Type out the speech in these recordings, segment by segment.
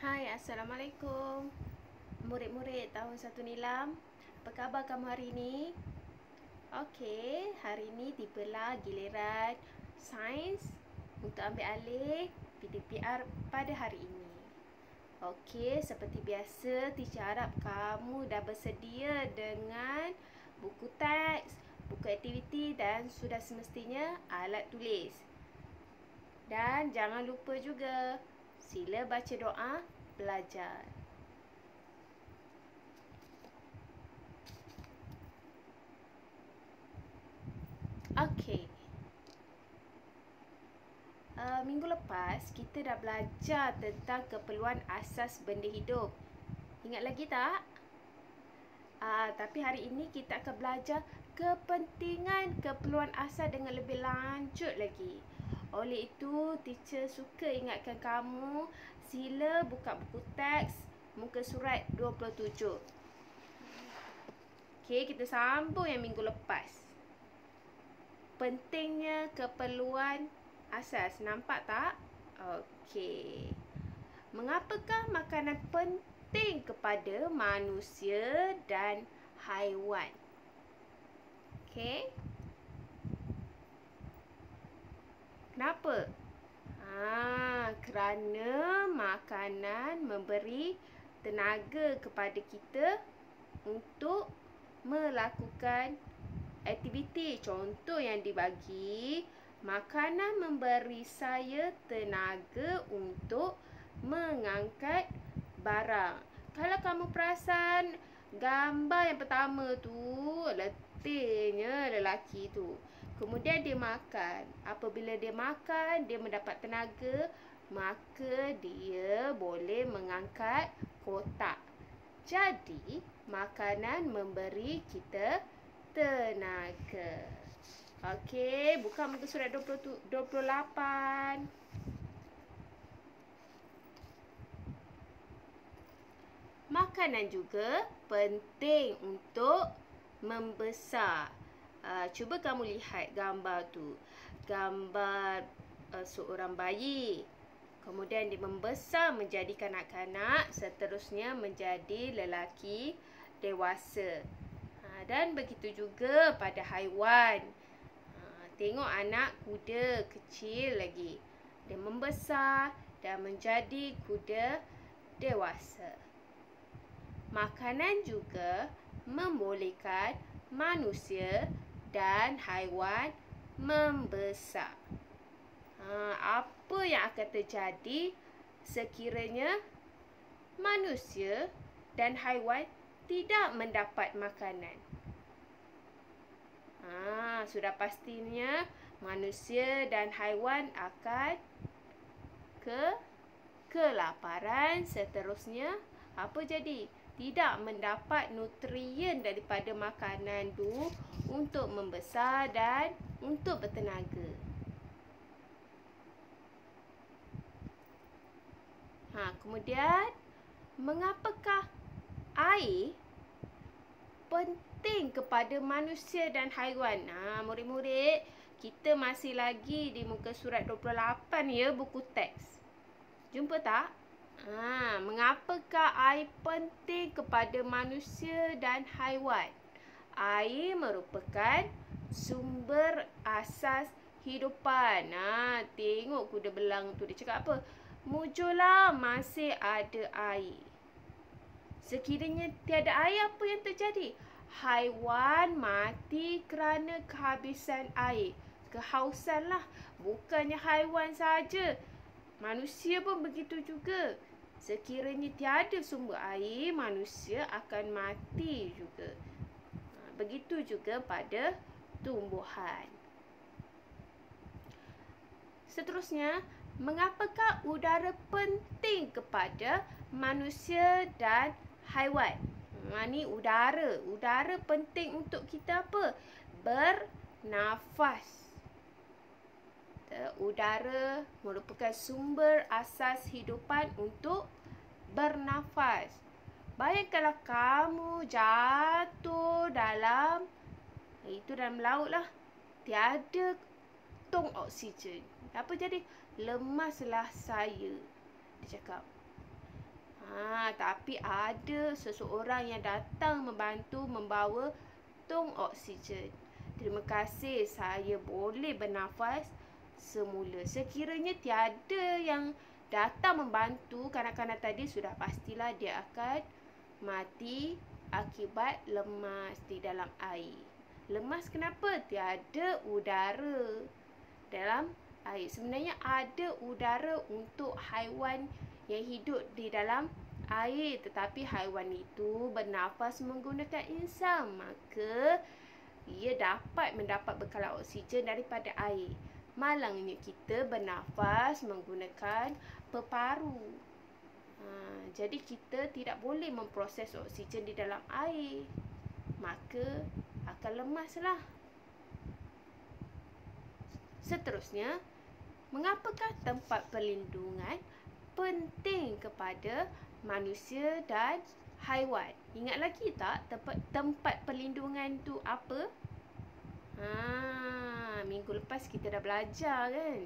Hai, Assalamualaikum murid-murid tahun 1 Nilam. Apa khabar kamu hari ini? Okey, hari ini tibalah giliran sains untuk ambil alih PDPR pada hari ini. Okey, seperti biasa, teacher harap kamu dah bersedia dengan buku teks, buku aktiviti dan sudah semestinya alat tulis. Dan jangan lupa juga, sila baca doa belajar. Okey. Minggu lepas kita dah belajar tentang keperluan asas benda hidup. Ingat lagi tak? Tapi hari ini kita akan belajar kepentingan keperluan asas dengan lebih lanjut lagi. Oleh itu, teacher suka ingatkan kamu sila buka buku teks muka surat 27. Okey, kita sambung yang minggu lepas. Pentingnya keperluan asas. Nampak tak? Okey. Mengapakah makanan penting kepada manusia dan haiwan? Okey. Kenapa? Kerana makanan memberi tenaga kepada kita untuk melakukan aktiviti. Contoh yang dibagi, makanan memberi saya tenaga untuk mengangkat barang. Kalau kamu perasan gambar yang pertama tu, letihnya lelaki tu. Kemudian dia makan. Apabila dia makan, dia mendapat tenaga, maka dia boleh mengangkat kotak. Jadi, makanan memberi kita tenaga. Okey, buka muka surat 28. Makanan juga penting untuk membesar. Cuba kamu lihat gambar tu. Gambar seorang bayi. Kemudian dia membesar menjadi kanak-kanak, seterusnya menjadi lelaki dewasa. Dan begitu juga pada haiwan. Tengok anak kuda kecil lagi. Dia membesar dan menjadi kuda dewasa. Makanan juga membolehkan manusia dan haiwan membesar. Apa yang akan terjadi sekiranya manusia dan haiwan tidak mendapat makanan? Sudah pastinya manusia dan haiwan akan kelaparan. Seterusnya, apa jadi? Tidak mendapat nutrien daripada makanan tu untuk membesar dan untuk bertenaga. Kemudian, mengapakah air penting kepada manusia dan haiwan? Murid-murid, kita masih lagi di muka surat 28 ya, buku teks. Jumpa tak? Mengapakah air penting kepada manusia dan haiwan? Air merupakan sumber asas hidupan. Tengok kuda belang tu, dia cakap apa? Mujurlah masih ada air. Sekiranya tiada air, apa yang terjadi? Haiwan mati kerana kehabisan air. Kehausan lah. Bukannya haiwan saja, manusia pun begitu juga. Sekiranya tiada sumber air, manusia akan mati juga. Begitu juga pada tumbuhan. Seterusnya, mengapakah udara penting kepada manusia dan haiwan? Ini udara. Udara penting untuk kita apa? Bernafas. Udara merupakan sumber asas hidupan untuk bernafas. Bayangkanlah kamu jatuh dalam laut lah. Tiada tong oksigen. Apa jadi? Lemaslah saya, dia cakap. Tapi ada seseorang yang datang membantu membawa tong oksigen. Terima kasih, saya boleh bernafas semula. Sekiranya tiada yang datang membantu kanak-kanak tadi, sudah pastilah dia akan mati akibat lemas di dalam air. Lemas kenapa? Tiada udara dalam air. Sebenarnya ada udara untuk haiwan yang hidup di dalam air, tetapi haiwan itu bernafas menggunakan insang, maka ia dapat mendapat bekalan oksigen daripada air. Malangnya kita bernafas menggunakan peparu. Jadi kita tidak boleh memproses oksigen di dalam air, maka akan lemaslah. Seterusnya, mengapakah tempat perlindungan penting kepada manusia dan haiwan? Ingat lagi tak tempat perlindungan tu apa? Minggu lepas kita dah belajar kan?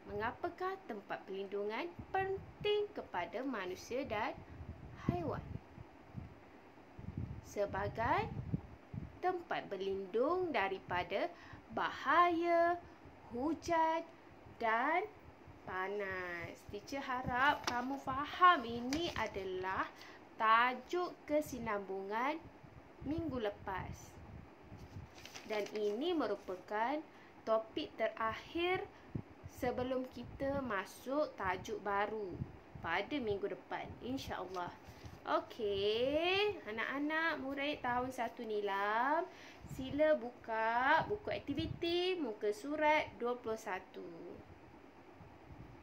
Mengapakah tempat perlindungan penting kepada manusia dan haiwan? Sebagai tempat berlindung daripada bahaya, hujan dan panas. Teacher harap kamu faham ini adalah tajuk kesinambungan minggu lepas. Dan ini merupakan topik terakhir sebelum kita masuk tajuk baru pada minggu depan, insya-Allah. Okey, anak-anak murid tahun 1 Nilam, sila buka buku aktiviti muka surat 21.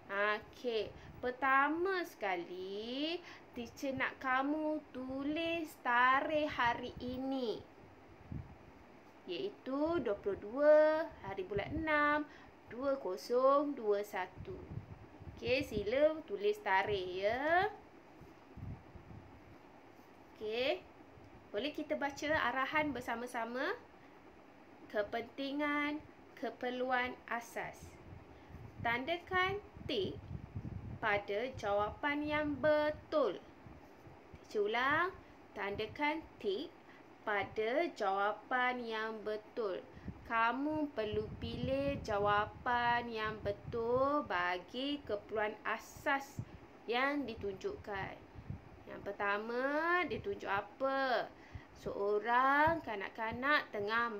Okey, pertama sekali teacher nak kamu tulis tarikh hari ini, iaitu 22 hari bulan 6 2021. Okey, sila tulis tarikh ya. Okey, boleh kita baca arahan bersama-sama? Kepentingan keperluan asas. Tandakan tik pada jawapan yang betul. Teacher ulang. Tandakan tik pada jawapan yang betul. Kamu perlu pilih jawapan yang betul bagi keperluan asas yang ditunjukkan. Yang pertama, ditunjuk apa? Seorang kanak-kanak tengah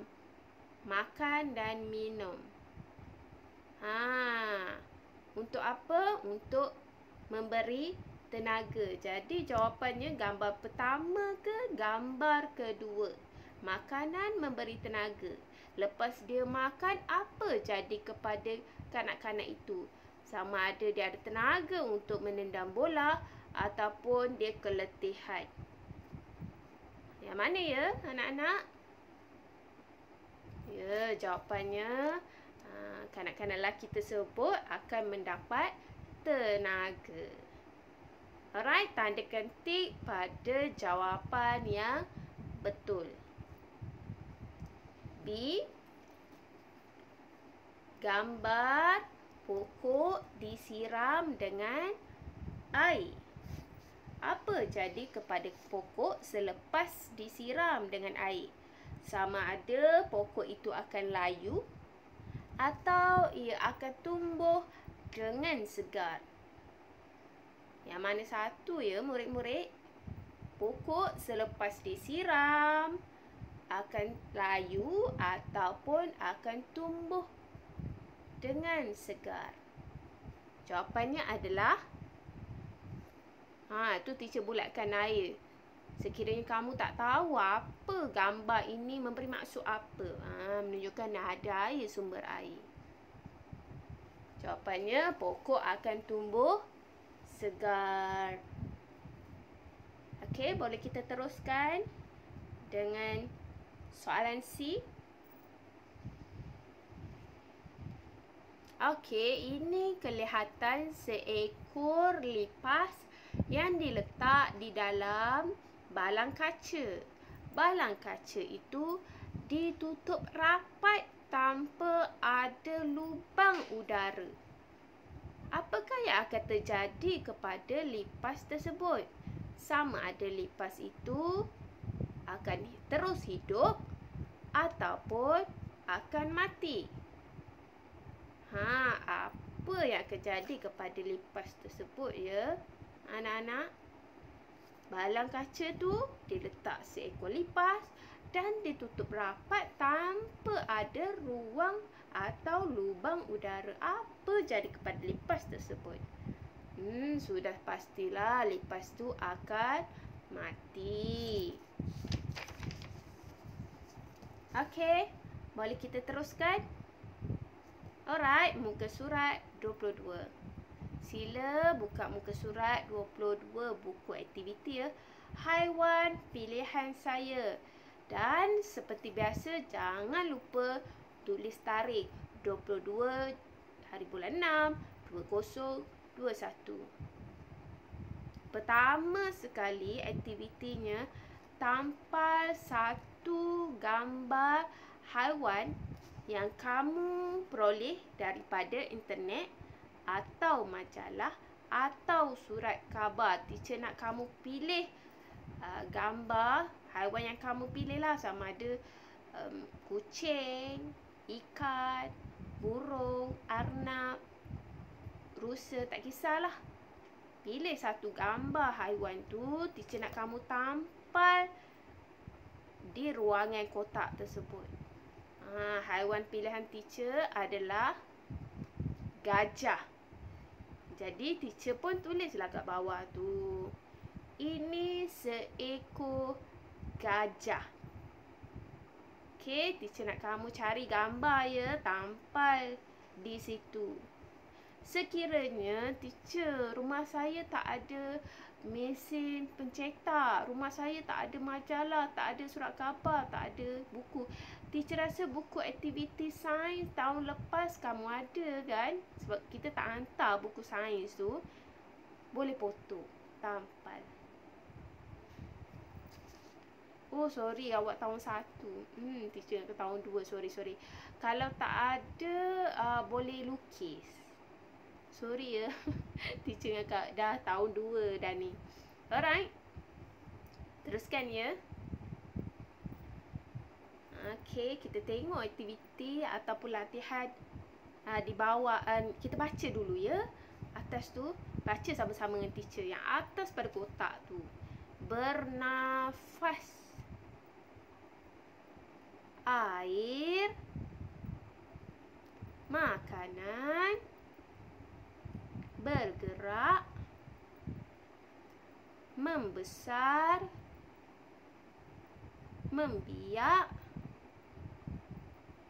makan dan minum. Untuk apa? Untuk memberi tenaga. Jadi jawapannya gambar pertama ke gambar kedua? Makanan memberi tenaga. Lepas dia makan, apa jadi kepada kanak-kanak itu? Sama ada dia ada tenaga untuk menendang bola ataupun dia keletihan. Yang mana ya anak-anak? Ya, jawapannya kanak-kanak lelaki tersebut akan mendapat tenaga. Alright, tandakan tik pada jawapan yang betul. B. Gambar pokok disiram dengan air. Apa jadi kepada pokok selepas disiram dengan air? Sama ada pokok itu akan layu atau ia akan tumbuh dengan segar. Yang mana satu ya murid-murid? Pokok selepas disiram akan layu ataupun akan tumbuh dengan segar. Jawapannya adalah tu teacher bulatkan air. Sekiranya kamu tak tahu apa gambar ini memberi maksud apa, menunjukkan ada air, sumber air. Jawapannya pokok akan tumbuh segar. Okey, boleh kita teruskan dengan soalan C. Okey, ini kelihatan seekor lipas yang diletak di dalam balang kaca. Balang kaca itu ditutup rapat tanpa ada lubang udara. Apakah yang akan terjadi kepada lipas tersebut? Sama ada lipas itu akan terus hidup ataupun akan mati. Apa yang akan jadi kepada lipas tersebut ya, anak-anak? Balang kaca tu diletak seekor lipas dan ditutup rapat tanpa ada ruang atau lubang udara. Apa jadi kepada lipas tersebut? Sudah pastilah lipas tu akan mati. Okey, boleh kita teruskan? Alright, muka surat 22. Sila buka muka surat 22 buku aktiviti ya. Haiwan pilihan saya. Dan seperti biasa jangan lupa tulis tarikh 22 hari bulan 6 2021. Pertama sekali aktivitinya, tampal satu gambar haiwan yang kamu peroleh daripada internet atau majalah atau surat khabar. Teacher nak kamu pilih gambar haiwan yang kamu pilih lah, sama ada kucing, ikan, burung, arnab, rusa, tak kisahlah. Pilih satu gambar haiwan tu, teacher nak kamu tampal di ruangan kotak tersebut. Haiwan pilihan teacher adalah gajah. Jadi teacher pun tulislah kat bawah tu, ini seekor gajah. Okey, teacher nak kamu cari gambar ya, tampal di situ. Sekiranya teacher, rumah saya tak ada mesin pencetak, rumah saya tak ada majalah, tak ada surat khabar, tak ada buku. Teacher rasa buku aktiviti sains tahun lepas kamu ada kan? Sebab kita tak hantar buku sains tu. Boleh foto, tampal. Oh sorry, awak tahun 1. Teacher ke tahun 2, sorry. Kalau tak ada, boleh lukis. Sorry ya. Teacher ngakak dah tahun 2 dah ni. Alright. Teruskan ya. Okey, kita tengok aktiviti ataupun latihan di bawah. Kita baca dulu ya. Atas tu, baca sama-sama dengan teacher. Yang atas pada kotak tu. Bernafas. Air. Makanan. Bergerak. Membesar. Membiak.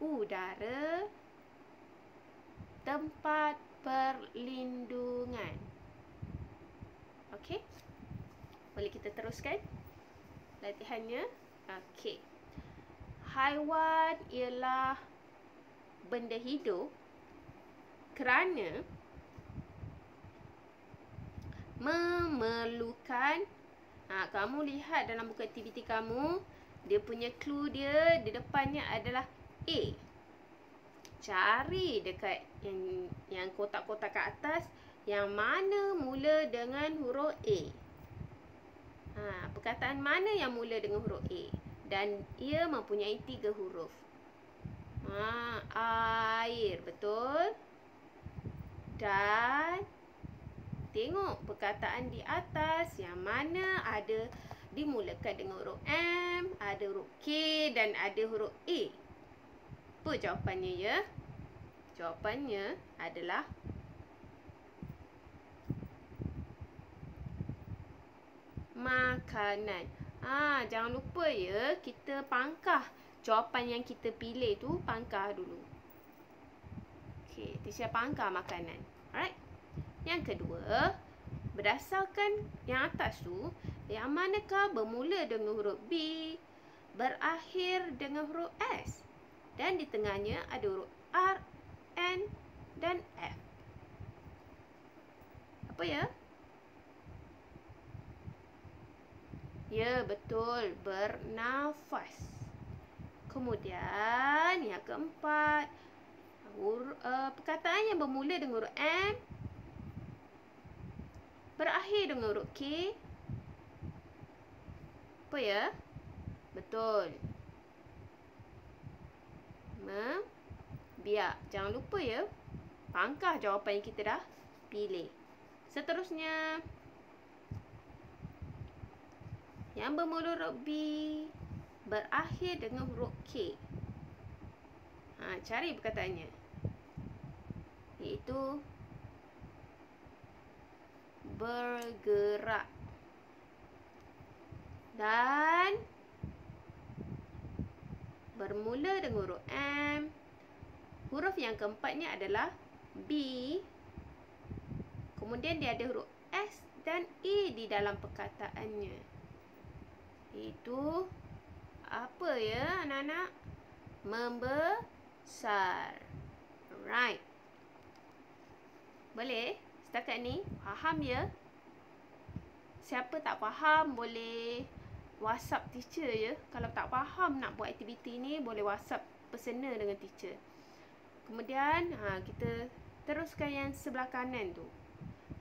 Udara. Tempat perlindungan. Okey. Boleh kita teruskan latihannya? Okey. Haiwan ialah benda hidup kerana memerlukan, kamu lihat dalam buku aktiviti kamu, dia punya clue dia di depannya adalah A. Cari dekat yang kotak-kotak kat atas yang mana mula dengan huruf A. Perkataan mana yang mula dengan huruf A dan ia mempunyai 3 huruf. Air, betul. Dan tengok perkataan di atas yang mana ada dimulakan dengan huruf M, ada huruf K dan ada huruf A. Apa jawapannya ya? Jawapannya adalah makanan. Jangan lupa ya, kita pangkah jawapan yang kita pilih tu, pangkah dulu. Okey, teacher pangkah makanan. Alright. Yang kedua, berdasarkan yang atas tu, yang manakah bermula dengan huruf B, berakhir dengan huruf S dan di tengahnya ada huruf R, N dan F. Apa ya? Ya, betul. Bernafas. Kemudian yang keempat, perkataan yang bermula dengan huruf M berakhir dengan huruf K. Apa ya? Betul. Biak. Jangan lupa ya. Pangkah jawapan yang kita dah pilih. Seterusnya. Yang bermula huruf B berakhir dengan huruf K. Cari perkataannya. Iaitu bergerak. Dan bermula dengan huruf M. Huruf yang keempatnya adalah B. Kemudian dia ada huruf S dan E di dalam perkataannya. Itu apa ya anak-anak? Membesar. Alright. Boleh? Setakat ni faham ya? Siapa tak faham boleh WhatsApp teacher ya. Kalau tak faham nak buat aktiviti ni, boleh WhatsApp personal dengan teacher. Kemudian kita teruskan yang sebelah kanan tu.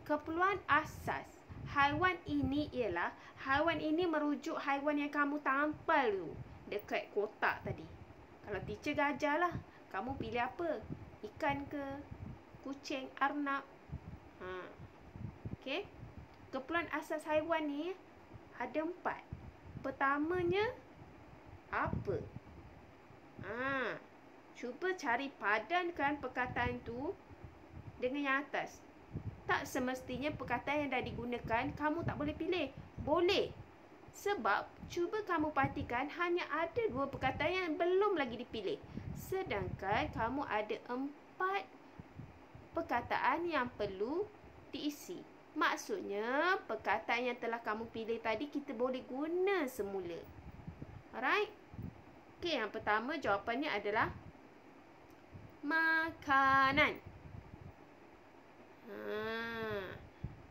Keperluan asas haiwan ini ialah, haiwan ini merujuk haiwan yang kamu tampal tu dekat kotak tadi. Kalau teacher gajah lah, kamu pilih apa? Ikan ke? Kucing, arnab? Okey. Keperluan asas haiwan ni ada 4. Pertamanya apa? Cuba cari padankan perkataan tu dengan yang atas. Tak semestinya perkataan yang dah digunakan kamu tak boleh pilih. Boleh. Sebab cuba kamu perhatikan hanya ada 2 perkataan yang belum lagi dipilih. Sedangkan kamu ada 4 perkataan yang perlu diisi. Maksudnya perkataan yang telah kamu pilih tadi kita boleh guna semula. Alright? Okey, yang pertama jawapannya adalah makanan.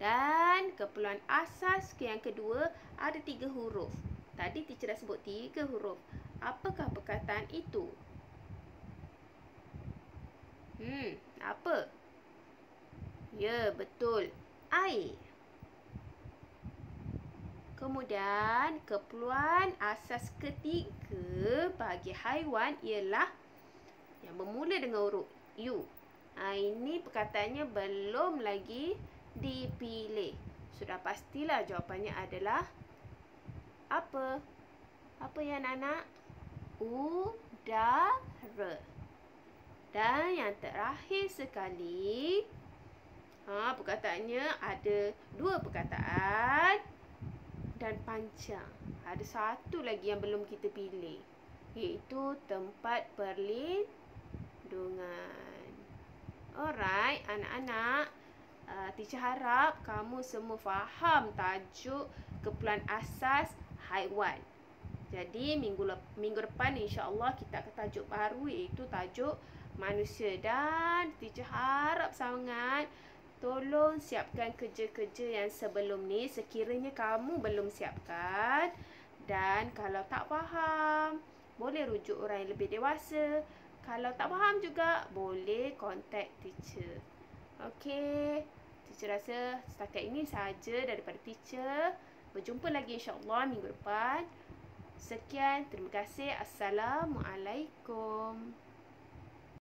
Dan keperluan asas yang kedua ada 3 huruf. Tadi teacher dah sebut 3 huruf. Apakah perkataan itu? Apa? Ya, betul. Air. Kemudian keperluan asas ketiga bagi haiwan ialah yang bermula dengan huruf U. Ini perkataannya belum lagi dipilih. Sudah pastilah jawapannya adalah apa? Apa ya anak-anak? Udara. Dan yang terakhir sekali, perkataannya ada 2 perkataan dan panjang. Ada satu lagi yang belum kita pilih, iaitu tempat perlindungan. Alright, anak-anak, teacher harap kamu semua faham tajuk keperluan asas haiwan. Jadi minggu depan insya-Allah kita akan tajuk baru, iaitu tajuk manusia. Dan teacher harap sangat tolong siapkan kerja-kerja yang sebelum ni sekiranya kamu belum siapkan. Dan kalau tak faham, boleh rujuk orang yang lebih dewasa. Kalau tak faham juga, boleh contact teacher. Okey, teacher rasa setakat ini sahaja daripada teacher. Berjumpa lagi insya-Allah minggu depan. Sekian, terima kasih. Assalamualaikum.